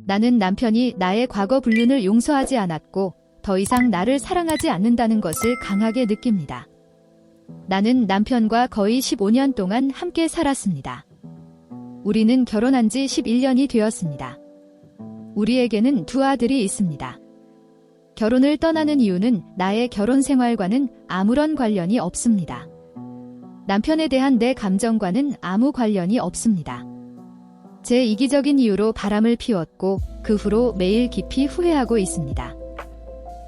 나는 남편이 나의 과거 불륜을 용서하지 않았고 더 이상 나를 사랑하지 않는다는 것을 강하게 느낍니다. 나는 남편과 거의 15년 동안 함께 살았습니다. 우리는 결혼한 지 11년이 되었습니다. 우리에게는 두 아들이 있습니다. 결혼을 떠나는 이유는 나의 결혼 생활과는 아무런 관련이 없습니다. 남편에 대한 내 감정과는 아무 관련이 없습니다. 제 이기적인 이유로 바람을 피웠고 그 후로 매일 깊이 후회하고 있습니다.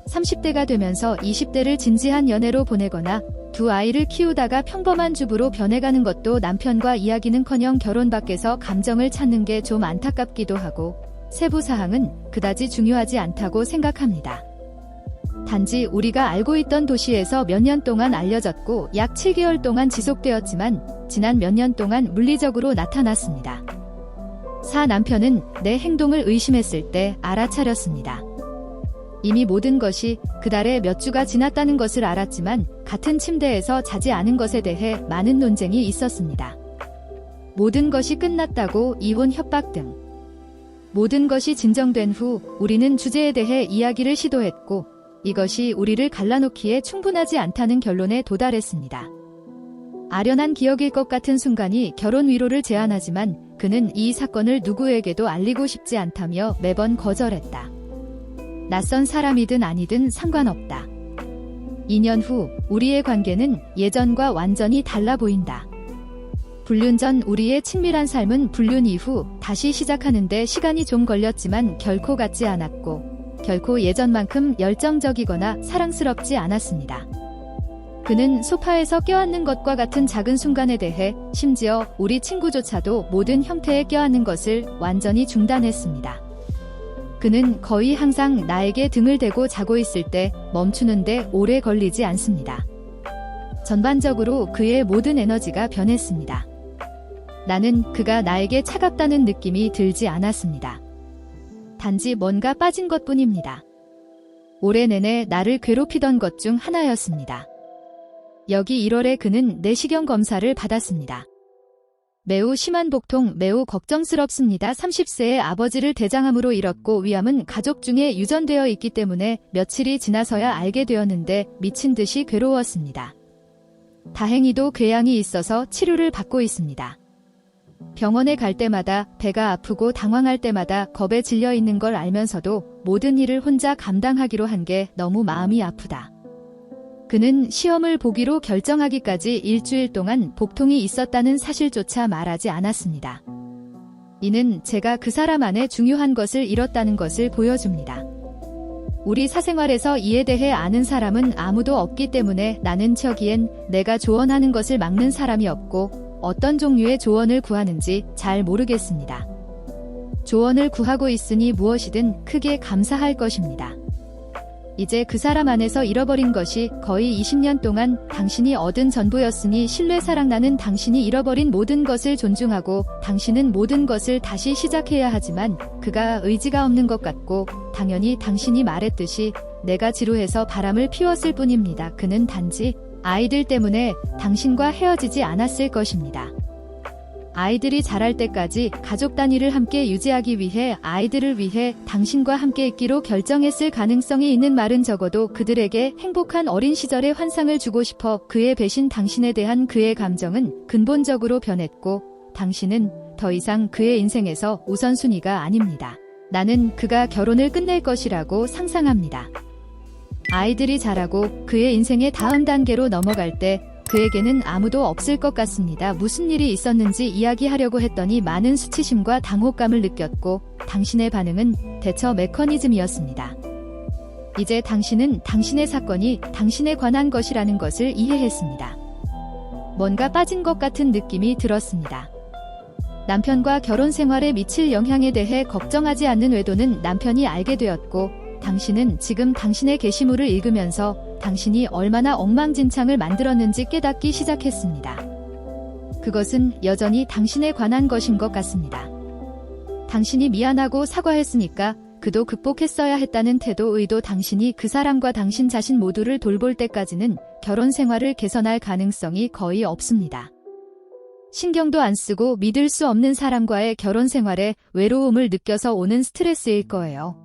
30대가 되면서 20대를 진지한 연애로 보내거나 두 아이를 키우다가 평범한 주부로 변해가는 것도 남편과 이야기는커녕 결혼 밖에서 감정을 찾는 게 좀 안타깝기도 하고 세부 사항은 그다지 중요하지 않다고 생각합니다. 단지 우리가 알고 있던 도시에서 몇 년 동안 알려졌고 약 7개월 동안 지속되었지만 지난 몇 년 동안 물리적으로 나타났습니다. 남편은 내 행동을 의심했을 때 알아차렸습니다. 이미 모든 것이 그달에 몇 주가 지났다는 것을 알았지만 같은 침대에서 자지 않은 것에 대해 많은 논쟁이 있었습니다. 모든 것이 끝났다고 이혼 협박 등 모든 것이 진정된 후 우리는 주제에 대해 이야기를 시도했고 이것이 우리를 갈라놓기에 충분하지 않다는 결론에 도달했습니다. 아련한 기억일 것 같은 순간이 결혼 위로를 제안하지만 그는 이 사건을 누구에게도 알리고 싶지 않다며 매번 거절했다. 낯선 사람이든 아니든 상관없다. 2년 후 우리의 관계는 예전과 완전히 달라 보인다. 불륜 전 우리의 친밀한 삶은 불륜 이후 다시 시작하는데 시간이 좀 걸렸지만 결코 같지 않았고 결코 예전만큼 열정적이거나 사랑스럽지 않았습니다. 그는 소파에서 껴안는 것과 같은 작은 순간에 대해 심지어 우리 친구조차도 모든 형태의 껴안는 것을 완전히 중단했습니다. 그는 거의 항상 나에게 등을 대고 자고 있을 때 멈추는데 오래 걸리지 않습니다. 전반적으로 그의 모든 에너지가 변했습니다. 나는 그가 나에게 차갑다는 느낌이 들지 않았습니다. 단지 뭔가 빠진 것뿐입니다. 올해 내내 나를 괴롭히던 것 중 하나였습니다. 여기 1월에 그는 내시경 검사를 받았습니다. 매우 심한 복통, 매우 걱정스럽습니다. 30세의 아버지를 대장암으로 잃었고 위암은 가족 중에 유전되어 있기 때문에 며칠이 지나서야 알게 되었는데 미친 듯이 괴로웠습니다. 다행히도 궤양이 있어서 치료를 받고 있습니다. 병원에 갈 때마다 배가 아프고 당황할 때마다 겁에 질려 있는 걸 알면서도 모든 일을 혼자 감당하기로 한 게 너무 마음이 아프다. 그는 시험을 보기로 결정하기까지 일주일 동안 복통이 있었다는 사실조차 말하지 않았습니다. 이는 제가 그 사람 안에 중요한 것을 잃었다는 것을 보여줍니다. 우리 사생활에서 이에 대해 아는 사람은 아무도 없기 때문에 나는 저기엔 내가 조언하는 것을 막는 사람이 없고 어떤 종류의 조언을 구하는지 잘 모르겠습니다. 조언을 구하고 있으니 무엇이든 크게 감사할 것입니다. 이제 그 사람 안에서 잃어버린 것이 거의 20년 동안 당신이 얻은 전부였으니 신뢰 사랑 나는 당신이 잃어버린 모든 것을 존중하고 당신은 모든 것을 다시 시작해야 하지만 그가 의지가 없는 것 같고 당연히 당신이 말했듯이 내가 지루해서 바람을 피웠을 뿐입니다. 그는 단지 아이들 때문에 당신과 헤어지지 않았을 것입니다. 아이들이 자랄 때까지 가족 단위를 함께 유지하기 위해 아이들을 위해 당신과 함께 있기로 결정했을 가능성이 있는 말은 적어도 그들에게 행복한 어린 시절의 환상을 주고 싶어 그의 배신 당신에 대한 그의 감정은 근본적으로 변했고 당신은 더 이상 그의 인생에서 우선순위가 아닙니다. 나는 그가 결혼을 끝낼 것이라고 상상합니다. 아이들이 자라고 그의 인생의 다음 단계로 넘어갈 때 그에게는 아무도 없을 것 같습니다. 무슨 일이 있었는지 이야기하려고 했더니 많은 수치심과 당혹감을 느꼈고 당신의 반응은 대처 메커니즘이었습니다. 이제 당신은 당신의 사건이 당신에 관한 것이라는 것을 이해했습니다. 뭔가 빠진 것 같은 느낌이 들었습니다. 남편과 결혼 생활에 미칠 영향에 대해 걱정하지 않는 외도는 남편이 알게 되었고 당신은 지금 당신의 게시물을 읽으면서 당신이 얼마나 엉망진창을 만들었는지 깨닫기 시작했습니다. 그것은 여전히 당신에 관한 것인 것 같습니다. 당신이 미안하고 사과했으니까 그도 극복했어야 했다는 태도 의도 당신이 그 사람과 당신 자신 모두를 돌볼 때까지는 결혼 생활을 개선할 가능성이 거의 없습니다. 신경도 안 쓰고 믿을 수 없는 사람과의 결혼 생활에 외로움을 느껴서 오는 스트레스일 거예요.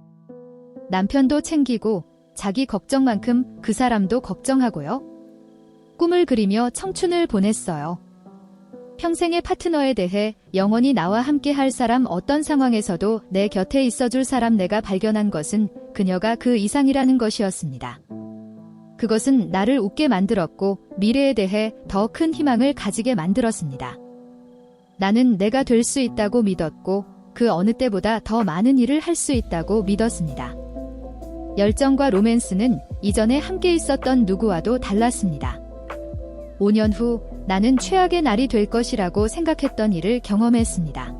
남편도 챙기고 자기 걱정만큼 그 사람도 걱정하고요. 꿈을 그리며 청춘을 보냈어요. 평생의 파트너에 대해 영원히 나와 함께 할 사람, 어떤 상황에서도 내 곁에 있어줄 사람, 내가 발견한 것은 그녀가 그 이상이라는 것이었습니다. 그것은 나를 웃게 만들었고 미래에 대해 더 큰 희망을 가지게 만들었습니다. 나는 내가 될 수 있다고 믿었고 그 어느 때보다 더 많은 일을 할 수 있다고 믿었습니다. 열정과 로맨스는 이전에 함께 있었던 누구와도 달랐습니다. 5년 후 나는 최악의 날이 될 것이라고 생각했던 일을 경험했습니다.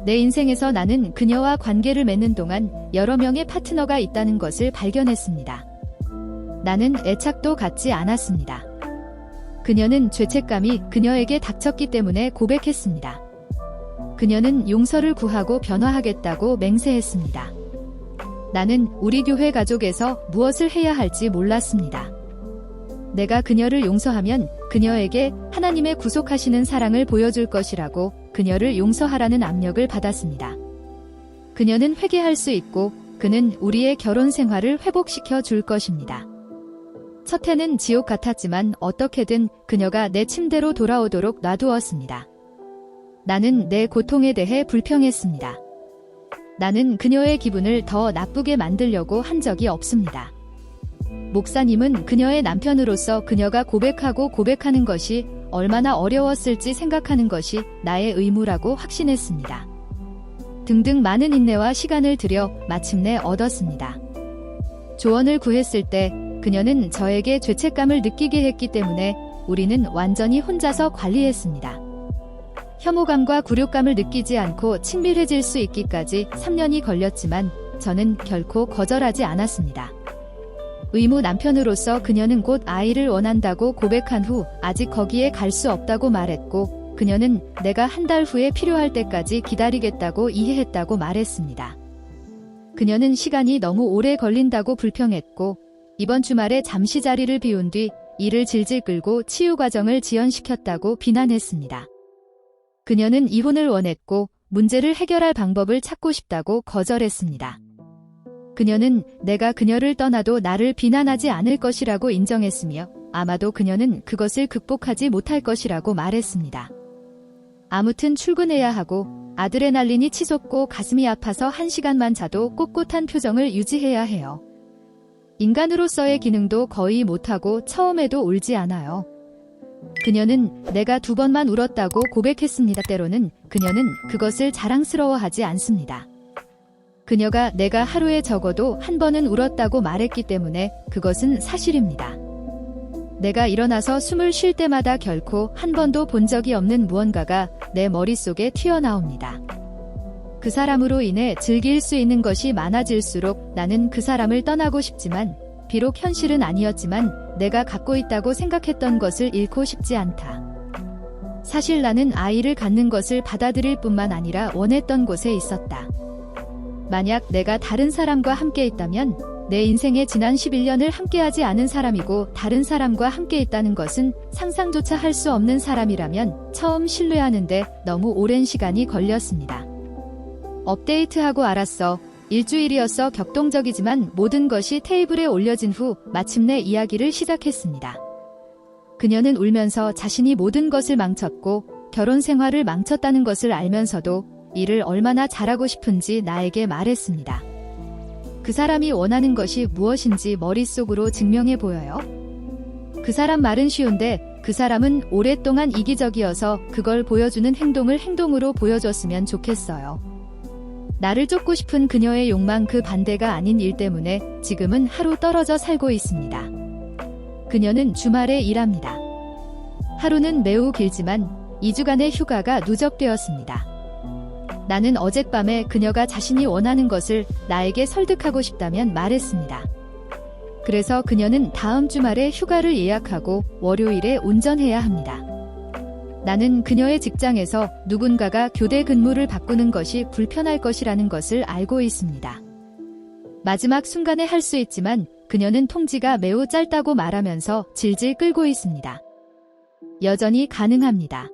내 인생에서 나는 그녀와 관계를 맺는 동안 여러 명의 파트너가 있다는 것을 발견했습니다. 나는 애착도 갖지 않았습니다. 그녀는 죄책감이 그녀에게 닥쳤기 때문에 고백했습니다. 그녀는 용서를 구하고 변화하겠다고 맹세했습니다. 나는 우리 교회 가족에서 무엇을 해야 할지 몰랐습니다. 내가 그녀를 용서하면 그녀에게 하나님의 구속하시는 사랑을 보여줄 것이라고 그녀를 용서하라는 압력을 받았습니다. 그녀는 회개할 수 있고 그는 우리의 결혼 생활을 회복시켜 줄 것입니다. 첫 해는 지옥 같았지만 어떻게든 그녀가 내 침대로 돌아오도록 놔두었습니다. 나는 내 고통에 대해 불평했습니다. 나는 그녀의 기분을 더 나쁘게 만들려고 한 적이 없습니다. 목사님은 그녀의 남편으로서 그녀가 고백하고 고백하는 것이 얼마나 어려웠을지 생각하는 것이 나의 의무라고 확신했습니다. 등등 많은 인내와 시간을 들여 마침내 얻었습니다. 조언을 구했을 때 그녀는 저에게 죄책감을 느끼게 했기 때문에 우리는 완전히 혼자서 관리했습니다. 혐오감과 굴욕감을 느끼지 않고 친밀해질 수 있기까지 3년이 걸렸지만 저는 결코 거절하지 않았습니다. 의무 남편으로서 그녀는 곧 아이를 원한다고 고백한 후 아직 거기에 갈 수 없다고 말했고 그녀는 내가 한 달 후에 필요할 때까지 기다리겠다고 이해했다고 말했습니다. 그녀는 시간이 너무 오래 걸린다고 불평했고 이번 주말에 잠시 자리를 비운 뒤 일을 질질 끌고 치유 과정을 지연시켰다고 비난했습니다. 그녀는 이혼을 원했고 문제를 해결할 방법을 찾고 싶다고 거절했습니다. 그녀는 내가 그녀를 떠나도 나를 비난하지 않을 것이라고 인정했으며 아마도 그녀는 그것을 극복하지 못할 것이라고 말했습니다. 아무튼 출근해야 하고 아드레날린이 치솟고 가슴이 아파서 1시간만 자도 꼿꼿한 표정을 유지해야 해요. 인간으로서의 기능도 거의 못하고 처음에도 울지 않아요. 그녀는 내가 2번만 울었다고 고백했습니다. 때로는 그녀는 그것을 자랑스러워하지 않습니다. 그녀가 내가 하루에 적어도 1번은 울었다고 말했기 때문에 그것은 사실입니다. 내가 일어나서 숨을 쉴 때마다 결코 한 번도 본 적이 없는 무언가가 내 머릿속에 튀어나옵니다. 그 사람으로 인해 즐길 수 있는 것이 많아질수록 나는 그 사람을 떠나고 싶지만 비록 현실은 아니었지만 내가 갖고 있다고 생각했던 것을 잃고 싶지 않다. 사실 나는 아이를 갖는 것을 받아들일 뿐만 아니라 원했던 곳에 있었다. 만약 내가 다른 사람과 함께 있다면 내 인생의 지난 11년을 함께하지 않은 사람이고 다른 사람과 함께 있다는 것은 상상조차 할 수 없는 사람이라면 처음 신뢰하는데 너무 오랜 시간이 걸렸습니다. 업데이트하고 알았어. 일주일이었어. 격동적이지만 모든 것이 테이블에 올려진 후 마침내 이야기를 시작했습니다. 그녀는 울면서 자신이 모든 것을 망쳤고 결혼 생활을 망쳤다는 것을 알면서도 일을 얼마나 잘하고 싶은지 나에게 말했습니다. 그 사람이 원하는 것이 무엇인지 머릿속으로 증명해 보여요. 그 사람 말은 쉬운데 그 사람은 오랫동안 이기적이어서 그걸 보여주는 행동으로 보여줬으면 좋겠어요. 나를 쫓고 싶은 그녀의 욕망, 그 반대가 아닌 일 때문에 지금은 하루 떨어져 살고 있습니다. 그녀는 주말에 일합니다. 하루는 매우 길지만 2주간의 휴가가 누적되었습니다. 나는 어젯밤에 그녀가 자신이 원하는 것을 나에게 설득하고 싶다면 말했습니다. 그래서 그녀는 다음 주말에 휴가를 예약하고 월요일에 운전해야 합니다. 나는 그녀의 직장에서 누군가가 교대 근무를 바꾸는 것이 불편할 것이라는 것을 알고 있습니다. 마지막 순간에 할 수 있지만 그녀는 통지가 매우 짧다고 말하면서 질질 끌고 있습니다. 여전히 가능합니다.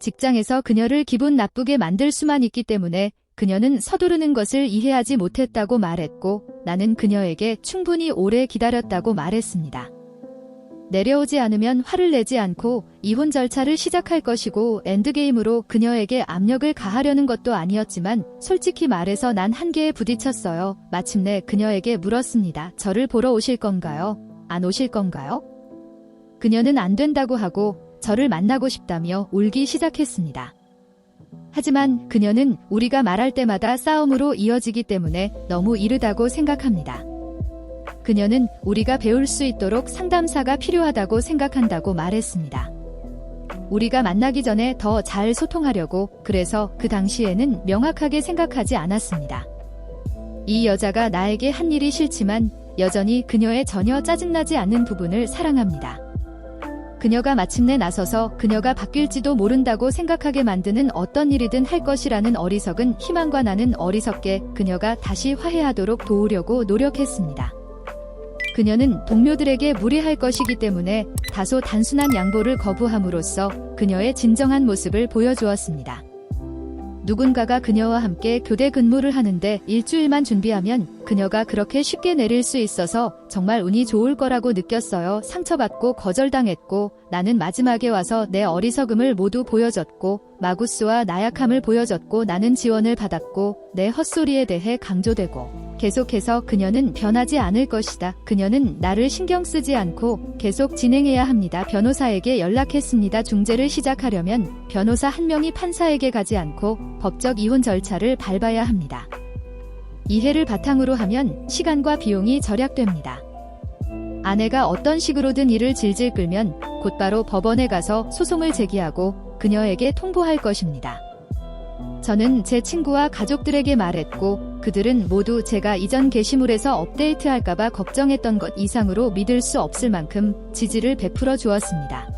직장에서 그녀를 기분 나쁘게 만들 수만 있기 때문에 그녀는 서두르는 것을 이해하지 못했다고 말했고 나는 그녀에게 충분히 오래 기다렸다고 말했습니다. 내려오지 않으면 화를 내지 않고 이혼 절차를 시작할 것이고 엔드게임으로 그녀에게 압력을 가하려는 것도 아니었지만 솔직히 말해서 난 한계에 부딪혔어요. 마침내 그녀에게 물었습니다. 저를 보러 오실 건가요? 안 오실 건가요? 그녀는 안 된다고 하고 저를 만나고 싶다며 울기 시작했습니다. 하지만 그녀는 우리가 말할 때마다 싸움으로 이어지기 때문에 너무 이르다고 생각합니다. 그녀는 우리가 배울 수 있도록 상담사가 필요하다고 생각한다고 말했습니다. 우리가 만나기 전에 더 잘 소통하려고 그래서 그 당시에는 명확하게 생각하지 않았습니다. 이 여자가 나에게 한 일이 싫지만 여전히 그녀의 전혀 짜증나지 않는 부분을 사랑합니다. 그녀가 마침내 나서서 그녀가 바뀔지도 모른다고 생각하게 만드는 어떤 일이든 할 것이라는 어리석은 희망과 나는 어리석게 그녀가 다시 화해하도록 도우려고 노력했습니다. 그녀는 동료들에게 무례할 것이기 때문에 다소 단순한 양보를 거부함으로써 그녀의 진정한 모습을 보여주었습니다. 누군가가 그녀와 함께 교대 근무를 하는데 일주일만 준비하면 그녀가 그렇게 쉽게 내릴 수 있어서 정말 운이 좋을 거라고 느꼈어요. 상처받고 거절당했고 나는 마지막에 와서 내 어리석음을 모두 보여줬고 마구스와 나약함을 보여줬고 나는 지원을 받았고 내 헛소리에 대해 강조되고 계속해서 그녀는 변하지 않을 것이다. 그녀는 나를 신경 쓰지 않고 계속 진행해야 합니다. 변호사에게 연락했습니다. 중재를 시작하려면 변호사 한 명이 판사에게 가지 않고 법적 이혼 절차를 밟아야 합니다. 이해를 바탕으로 하면 시간과 비용이 절약됩니다. 아내가 어떤 식으로든 일을 질질 끌면 곧바로 법원에 가서 소송을 제기하고 그녀에게 통보할 것입니다. 저는 제 친구와 가족들에게 말했고 그들은 모두 제가 이전 게시물에서 업데이트할까봐 걱정했던 것 이상으로 믿을 수 없을 만큼 지지를 베풀어 주었습니다.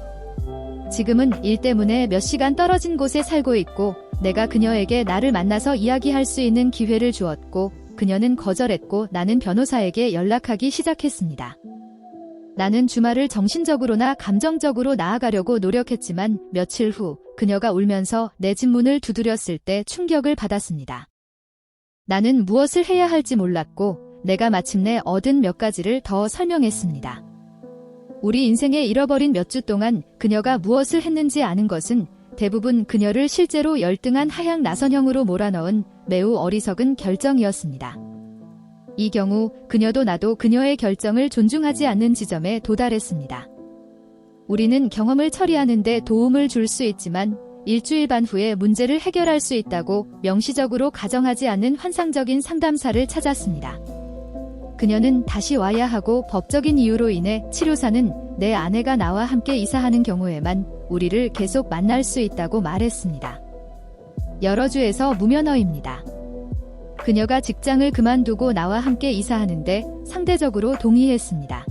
지금은 일 때문에 몇 시간 떨어진 곳에 살고 있고 내가 그녀에게 나를 만나서 이야기할 수 있는 기회를 주었고 그녀는 거절했고 나는 변호사에게 연락하기 시작했습니다. 나는 주말을 정신적으로나 감정적으로 나아가려고 노력했지만 며칠 후 그녀가 울면서 내 집 문을 두드렸을 때 충격을 받았습니다. 나는 무엇을 해야 할지 몰랐고 내가 마침내 얻은 몇 가지를 더 설명했습니다. 우리 인생에 잃어버린 몇 주 동안 그녀가 무엇을 했는지 아는 것은 대부분 그녀를 실제로 열등한 하향 나선형으로 몰아넣은 매우 어리석은 결정이었습니다. 이 경우 그녀도 나도 그녀의 결정을 존중하지 않는 지점에 도달했습니다. 우리는 경험을 처리하는 데 도움을 줄 수 있지만 일주일 반 후에 문제를 해결할 수 있다고 명시적으로 가정하지 않는 환상적인 상담사를 찾았습니다. 그녀는 다시 와야 하고 법적인 이유로 인해 치료사는 내 아내가 나와 함께 이사하는 경우에만 우리를 계속 만날 수 있다고 말했습니다. 여러 주에서 무면허입니다. 그녀가 직장을 그만두고 나와 함께 이사하는데 상대적으로 동의했습니다.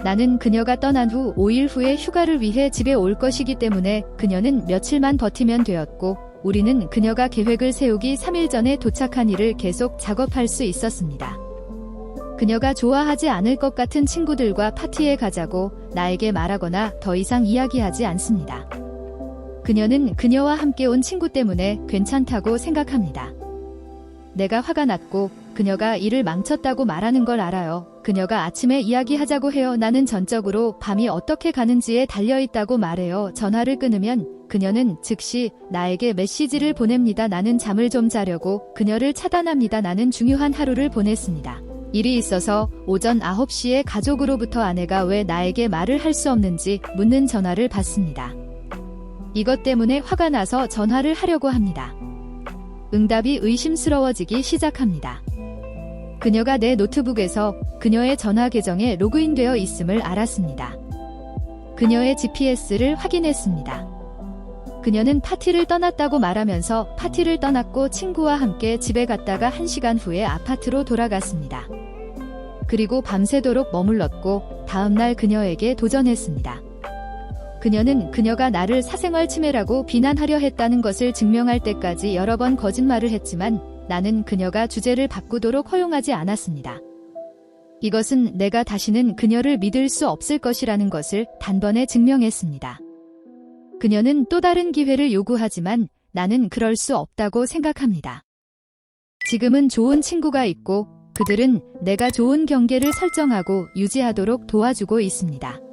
나는 그녀가 떠난 후 5일 후에 휴가를 위해 집에 올 것이기 때문에 그녀는 며칠만 버티면 되었고 우리는 그녀가 계획을 세우기 3일 전에 도착한 일을 계속 작업할 수 있었습니다. 그녀가 좋아하지 않을 것 같은 친구들과 파티에 가자고 나에게 말하거나 더 이상 이야기하지 않습니다. 그녀는 그녀와 함께 온 친구 때문에 괜찮다고 생각합니다. 내가 화가 났고 그녀가 일을 망쳤다고 말하는 걸 알아요. 그녀가 아침에 이야기하자고 해요. 나는 전적으로 밤이 어떻게 가는지에 달려있다고 말해요. 전화를 끊으면 그녀는 즉시 나에게 메시지를 보냅니다. 나는 잠을 좀 자려고 그녀를 차단합니다. 나는 중요한 하루를 보냈습니다. 일이 있어서 오전 9시에 가족으로부터 아내가 왜 나에게 말을 할 수 없는지 묻는 전화를 받습니다. 이것 때문에 화가 나서 전화를 하려고 합니다. 응답이 의심스러워지기 시작합니다. 그녀가 내 노트북에서 그녀의 전화 계정에 로그인되어 있음을 알았습니다. 그녀의 GPS를 확인했습니다. 그녀는 파티를 떠났다고 말하면서 파티를 떠났고 친구와 함께 집에 갔다가 1시간 후에 아파트로 돌아갔습니다. 그리고 밤새도록 머물렀고 다음날 그녀에게 도전했습니다. 그녀는 그녀가 나를 사생활 침해라고 비난하려 했다는 것을 증명할 때까지 여러 번 거짓말을 했지만 나는 그녀가 주제를 바꾸도록 허용하지 않았습니다. 이것은 내가 다시는 그녀를 믿을 수 없을 것이라는 것을 단번에 증명했습니다. 그녀는 또 다른 기회를 요구하지만 나는 그럴 수 없다고 생각합니다. 지금은 좋은 친구가 있고 그들은 내가 좋은 경계를 설정하고 유지하도록 도와주고 있습니다.